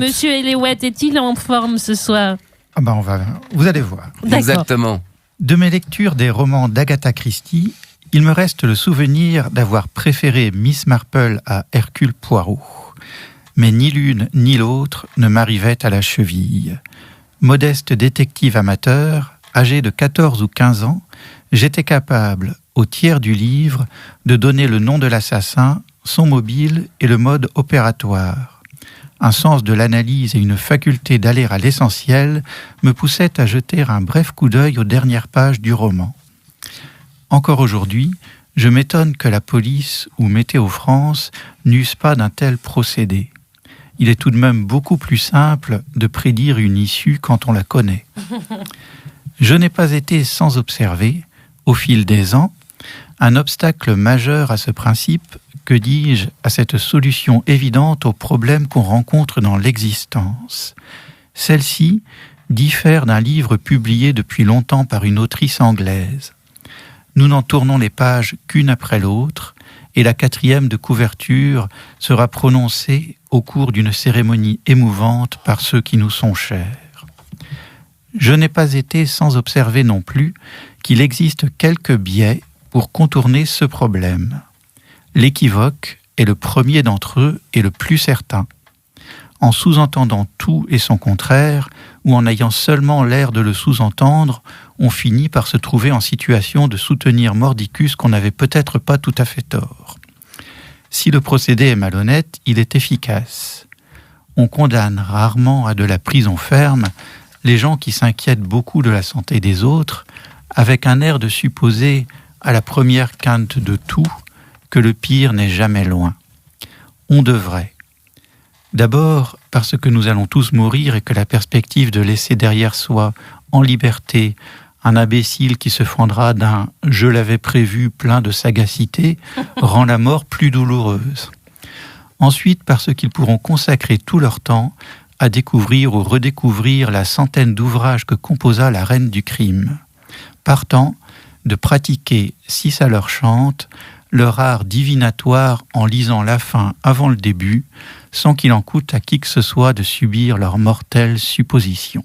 Monsieur Eléouette est-il en forme ce soir? Vous allez voir. D'accord. Exactement. De mes lectures des romans d'Agatha Christie, il me reste le souvenir d'avoir préféré Miss Marple à Hercule Poirot. Mais ni l'une ni l'autre ne m'arrivait à la cheville. Modeste détective amateur, âgé de 14 ou 15 ans, j'étais capable, au tiers du livre, de donner le nom de l'assassin, son mobile et le mode opératoire. Un sens de l'analyse et une faculté d'aller à l'essentiel me poussaient à jeter un bref coup d'œil aux dernières pages du roman. Encore aujourd'hui, je m'étonne que la police ou Météo France n'eussent pas d'un tel procédé. Il est tout de même beaucoup plus simple de prédire une issue quand on la connaît. Je n'ai pas été sans observer, au fil des ans, un obstacle majeur à ce principe, que dis-je, à cette solution évidente aux problèmes qu'on rencontre dans l'existence. Celle-ci diffère d'un livre publié depuis longtemps par une autrice anglaise. Nous n'en tournons les pages qu'une après l'autre, et la 4e de couverture sera prononcée au cours d'une cérémonie émouvante par ceux qui nous sont chers. Je n'ai pas été sans observer non plus qu'il existe quelques biais pour contourner ce problème. L'équivoque est le premier d'entre eux et le plus certain. En sous-entendant tout et son contraire, ou en ayant seulement l'air de le sous-entendre, on finit par se trouver en situation de soutenir mordicus qu'on n'avait peut-être pas tout à fait tort. Si le procédé est malhonnête, il est efficace. On condamne rarement à de la prison ferme les gens qui s'inquiètent beaucoup de la santé des autres, avec un air de supposer, à la première quinte de tout, que le pire n'est jamais loin. On devrait. D'abord parce que nous allons tous mourir et que la perspective de laisser derrière soi, en liberté, un imbécile qui se fendra d'un « je l'avais prévu » plein de sagacité rend la mort plus douloureuse. Ensuite parce qu'ils pourront consacrer tout leur temps à découvrir ou redécouvrir la centaine d'ouvrages que composa la reine du crime. Partant de pratiquer, si ça leur chante, leur art divinatoire en lisant la fin avant le début, sans qu'il en coûte à qui que ce soit de subir leurs mortelles suppositions.